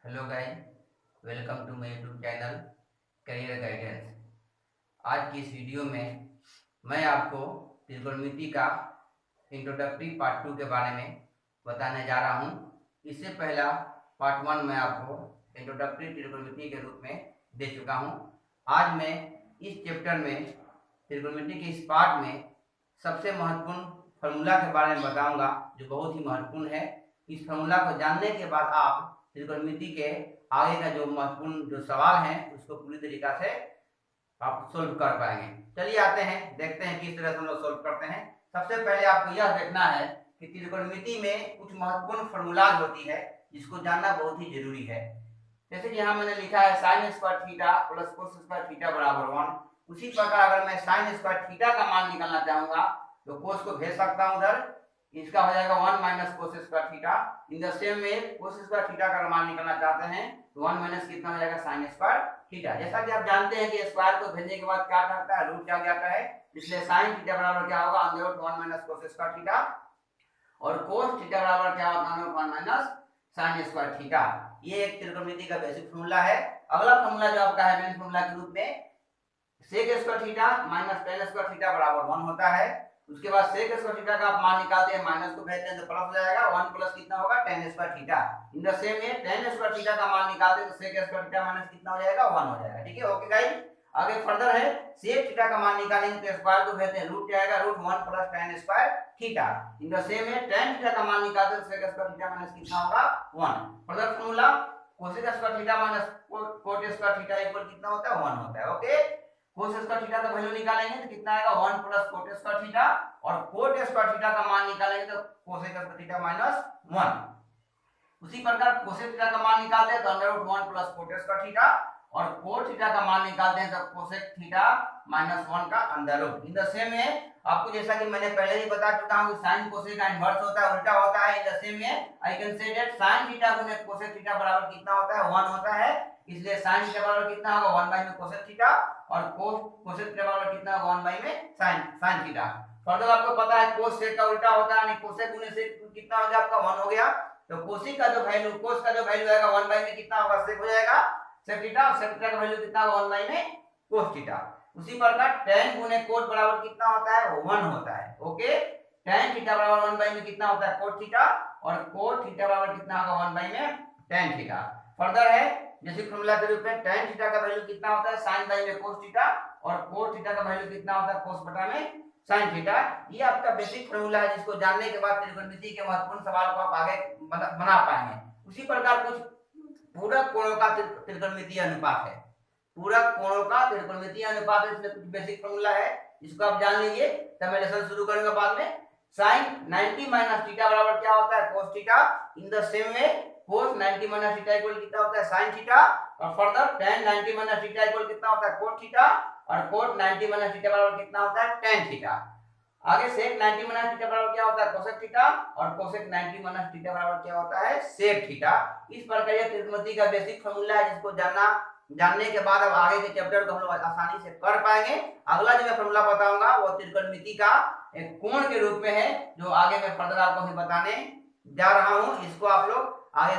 Hello guys, welcome to my YouTube channel career guidance. आज की इस वीडियो में मैं आपको त्रिकोणमिति का इंट्रोडक्टरी पार्ट 2 के बारे में बताने जा रहा हूं। इससे पहला पार्ट 1 मैं आपको इंट्रोडक्टरी त्रिकोणमिति के रूप में दे चुका हूं। आज मैं इस चैप्टर में त्रिकोणमिति के इस पार्ट में सबसे महत्वपूर्ण फार्मूला के बारे में बताऊंगा, जो बहुत ही महत्वपूर्ण है। इस फार्मूला को जानने के बाद आप त्रिकोणमिति के आगे का जो महत्वपूर्ण जो सवाल है उसको पूरी तरीका से आप सोल्व कर पाएंगे। चलिए आते हैं, देखते हैं किस तरह से हम लोग सोल्व करते हैं। सबसे पहले आपको यह देखना है कि त्रिकोणमिति में कुछ महत्वपूर्ण फार्मूलाज होती है जिसको जानना बहुत ही जरूरी है। जैसे कि यहाँ मैंने लिखा है sign square theta plus cos square theta बराबर 1। उसी प्रकार अगर मैं साइन स्क्वायर थीटा का मान निकालना चाहूंगा तो कोस को भेज सकता हूं उधर, इसका हो जाएगा 1 minus cos square theta. In the same way cos square theta का मान निकालना चाहते हैं तो 1 माइनस कितना हो जाएगा साइन स्क्वायर थीटा। जैसा कि आप जानते हैं कि स्क्वायर को भेजने के बाद क्या करता है, रूट क्या हो जाता है, इसलिए साइन थीटा बराबर क्या होगा, under root 1 minus cos square theta, और कोस थीटा बराबर क्या होगा, under root 1 minus sine square theta. ये एक त्रिकोणमिति का बेसिक फार्मूला है। अगला फार्मूला जो आपका है मेन फार्मूला के रूप में sec square theta minus tan square theta बराबर 1 होता है। उसके बाद सेक स्क्वायर थीटा का आप मान निकालते हैं, माइनस को भेजते हैं तो प्लस हो जाएगा, 1 प्लस कितना होगा, ten square theta. In the same way ten square theta का मान निकालते हैं तो सेक स्क्वायर थीटा माइनस कितना हो जाएगा, 1 हो जाएगा। ठीक है, ओके गाइस। आगे फर्दर है सेक थीटा का मान निकालेंगे तो स्क्वायर को भेजते हैं, रूट जाएगा root 1 plus tan square theta. In the same way tan theta का मान निकालते हैं तो सेक स्क्वायर थीटा माइनस कितना होगा, 1। Further formula cosec square theta minus cot square theta equal कितना होता है, 1 होता है। ओके, कोस स्क्वायर थीटा का वैल्यू निकालेंगे तो कितना आएगा, 1 प्लस कोट स्क्वायर थीटा, और कोट स्क्वायर थीटा का मान निकालेंगे तो कोसेक स्क्वायर थीटा माइनस 1। उसी प्रकार कोसेक थीटा का मान निकालते हैं तो under root 1 plus cot square theta, और कोट थीटा का मान निकालते हैं तो कोसेक थीटा माइनस 1 का under root. In the same है आपको, जैसा कि मैंने पहले ही बता चुका हूं कि sin कोसेक का इन्वर्स होता है, उल्टा होता है। इन द सेम है I can say that sin theta गुने कोसेक थीटा बराबर कितना होता है, 1 होता है। इसलिए sin थीटा बराबर कितना होगा, 1 बाय में कोसेक थीटा, और कोसेक थीटा बराबर कितना होगा, 1 बाय में sin थीटा। फर्दर आपको पता है कोस सेक का उल्टा होता है, यानी कोसेक गुने सेक कितना हो गया आपका, 1 हो गया। तो कोसेक का जो वैल्यू, कोस का जो वैल्यू आएगा 1 बाय में कितना होगा, सेक हो जाएगा सेक थीटा, और सेक थीटा का वैल्यू कितना होगा, 1 बाय में कोस थीटा। उसी प्रकार tan गुने कोट बराबर कितना होता है, 1 होता है। ओके, tan थीटा बराबर 1 बाय में कितना होता है, कोट थीटा, और कोट थीटा बराबर कितना होगा, 1 बाय में tan थीटा। फर्दर है जैसे फार्मूला के रूप में tan थीटा का वैल्यू कितना होता है, sin बाय में cos थीटा, और cot थीटा का वैल्यू कितना होता है, cos बटा में sin थीटा। ये आपका बेसिक फार्मूला है जिसको जानने के बाद त्रिकोणमिति के महत्वपूर्ण सवाल को आप आगे बना पाएंगे। उसी प्रकार कुछ पूरक कोणों का त्रिकोणमितीय अनुपात है, पूरक कोणों का त्रिकोणमितीय अनुपात है, इसमें कुछ बेसिक फार्मूला है जिसको आप जान लीजिए, तब मैं लेसन शुरू करूंगा बाद में। sin 90 माइनस थीटा बराबर क्या होता है, cos theta. In the same way cos 90 minus theta equal कितना होता है, sin थीटा, और further tan 90 minus theta equal कितना होता है, cot थीटा, और cot 90 माइनस थीटा बराबर कितना होता है, tan थीटा। आगे sec 90 माइनस थीटा बराबर क्या होता है, cosec थीटा, और cosec 90 माइनस थीटा बराबर क्या होता है, sec थीटा। इस प्रकार यह त्रिकोणमिति का बेसिक फार्मूला है जिसको जानने के बाद अब आगे के चैप्टर को हम लोग आसानी से कर पाएंगे। अगला जो मैं फार्मूला बताऊंगा वो त्रिकोणमिति का एक कोण के रूप में है, जो आगे मैं फर्दर आपको भी बताने जा रहा हूं। इसको आप लोग आगे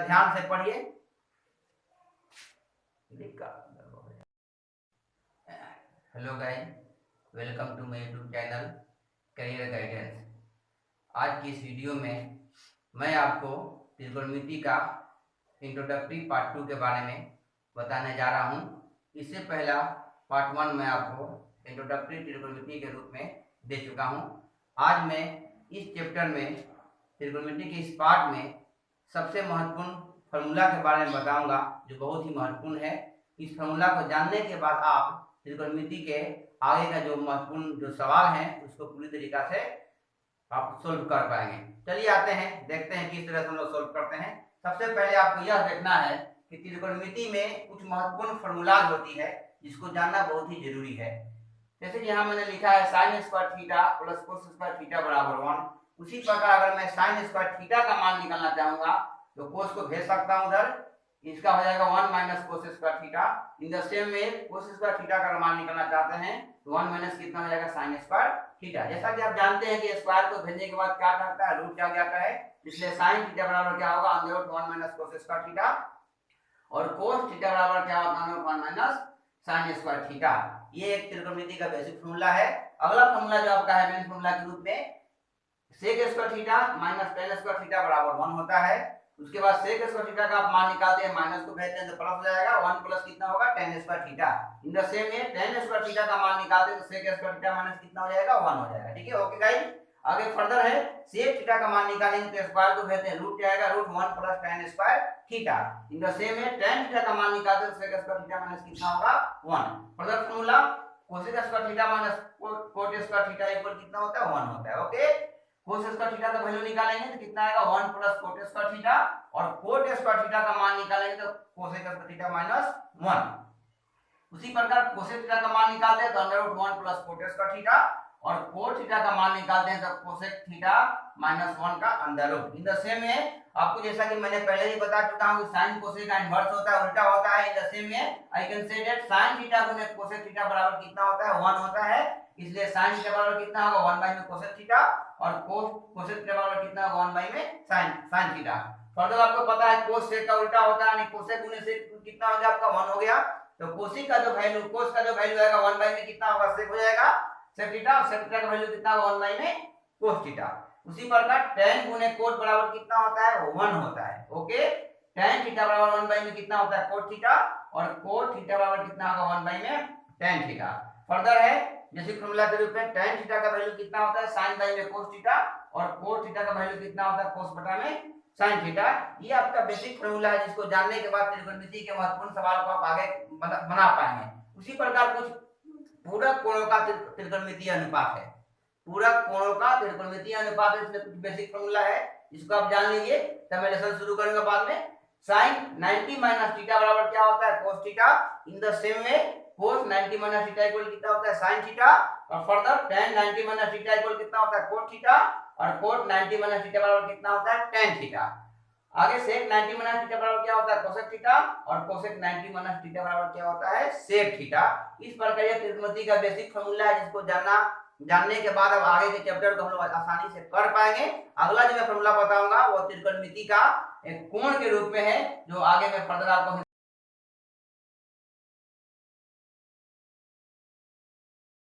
ध्यान से पढ़िए। Hello guys, welcome to my YouTube channel career guidance. आज की इस वीडियो में मैं आपको त्रिकोणमिति का इंट्रोडक्टरी पार्ट 2 के बारे में बताने जा रहा हूं। इससे पहला पार्ट 1 मैं आपको इंट्रोडक्टरी त्रिकोणमिति के रूप में दे चुका हूं। आज मैं इस चैप्टर में त्रिकोणमिति के इस पार्ट में सबसे महत्वपूर्ण फार्मूला के बारे में बताऊंगा, जो बहुत ही महत्वपूर्ण है। इस फार्मूला को जानने के बाद आप त्रिकोणमिति के आगे का जो महत्वपूर्ण जो सवाल है उसको पूरी तरीका से आप सोल्व कर पाएंगे। चलिए आते हैं, देखते हैं किस तरह से हम लोग सोल्व करते हैं। सबसे पहले आपको यह देखना है कि त्रिकोणमिति में कुछ महत्वपूर्ण फार्मूलाज होती है जिसको जानना बहुत ही जरूरी है। जैसे कि यहाँ मैंने लिखा है sign square theta plus cos square theta बराबर 1। उसी प्रकार अगर मैं साइन स्क्वायर थीटा का मान निकालना चाहूंगा तो कोस को भेज सकता हूं उधर, इसका हो जाएगा 1 minus cos square theta. In the same way cos square theta का मान निकालना चाहते हैं तो 1 माइनस कितना हो जाएगा, साइन स्क्वायर थीटा। जैसा कि आप जानते हैं कि स्क्वायर को भेजने के बाद क्या करता है, रूट क्या हो जाता है, इसलिए साइन थीटा बराबर क्या होगा, under root 1 minus cos square theta. और कोस थीटा बराबर क्या होता है 1 माइनस साइन स्क्वायर थीटा। ये एक त्रिकोणमिति का बेसिक फॉर्मूला है। अगला फॉर्मूला जो आपका है मेन फॉर्मूला के रूप में sec square theta minus tan square theta बराबर 1 होता है। उसके बाद सेक स्क्वायर थीटा का आप मान निकालते हैं, माइनस को भेजते हैं तो प्लस हो जाएगा, 1 प्लस कितना होगा ten square theta. In the same way ten square theta का मान निकालते हैं तो सेक स्क्वायर थीटा माइनस कितना हो जाएगा 1 हो जाएगा। ठीक है, ओके गाइस। आगे फर्दर है सेक थीटा का मान निकालेंगे तो स्क्वायर को भेजते हैं, रूट क्या आएगा root 1 plus tan square theta. In the same way tan theta का मान निकालते हैं तो सेक स्क्वायर थीटा माइनस कितना होगा 1। Further formula cosec square theta minus cot square theta equal कितना होता है 1 होता है। ओके, कोस स्क्वायर थीटा का वैल्यू निकालेंगे तो कितना आएगा 1 प्लस कोट स्क्वायर थीटा, और कोट स्क्वायर थीटा का मान निकालेंगे तो कोसेक स्क्वायर थीटा माइनस 1। उसी प्रकार कोसेक थीटा का मान निकालते हैं तो under root 1 plus cot square theta, और कोट थीटा का मान निकालते हैं तो कोसेक थीटा माइनस 1 का under root. In the same way आपको जैसा कि मैंने पहले ही बता चुका हूं कि sin कोसेक का इन्वर्स होता है, उल्टा होता है। इन the same way I can say that sin theta गुने कोसेक थीटा बराबर कितना होता है 1 होता है। इसलिए sin थीटा बराबर कितना होगा 1 बाय में कोसेक थीटा, और कोसेक थीटा बराबर कितना होगा 1 बाय में sin थीटा। फर्दर आपको पता है कोस सेक का उल्टा होता है, यानी कोसेक गुने सेक कितना हो गया आपका 1 हो गया। तो कोसेक का जो वैल्यू कोस का जो वैल्यू आएगा 1 बाय में कितना होगा सेक हो जाएगा सेक थीटा, और सेक थीटा का वैल्यू कितना होगा 1 बाय में कोस थीटा। उसी प्रकार tan गुने कोट बराबर कितना होता है 1 होता है। ओके, tan थीटा बराबर 1 बाय में कितना होता है कोट थीटा, और कोट थीटा बराबर कितना होगा 1 बाय में tan थीटा। फर्दर है जैसे फॉर्मूला के रूप में tan थीटा का वैल्यू कितना होता है sin बाय में cos थीटा, और cos थीटा का वैल्यू कितना होता है cos बटा में sin थीटा। ये आपका बेसिक फॉर्मूला है जिसको जानने के बाद त्रिकोणमिति के महत्वपूर्ण सवाल को आप आगे बना पाएंगे। उसी प्रकार कुछ पूरक कोणों का त्रिकोणमितीय अनुपात है, पूरक कोणों का त्रिकोणमितीय अनुपात है, इसमें कुछ बेसिक फॉर्मूला है इसको आप जान लीजिए, तब मैं लेसन शुरू करूंगा बाद में। sin 90 माइनस थीटा बराबर क्या होता है cos theta. In the same way cos 90 minus theta equal कितना होता है sin थीटा, और further tan 90 minus theta equal कितना होता है cot थीटा, और cot 90 माइनस थीटा बराबर कितना होता है tan थीटा। आगे sec 90 माइनस थीटा बराबर क्या होता है cosec थीटा, और cosec 90 माइनस थीटा बराबर क्या होता है sec थीटा। इस प्रकार यह त्रिकोणमिति का बेसिक फॉर्मूला है जिसको जानने के बाद अब आगे के चैप्टर को हम लोग आसानी से कर पाएंगे। अगला जो मैं फॉर्मूला बताऊंगा वो त्रिकोणमिति का एक कोण के रूप में है, जो आगे मैं फर्दर आपको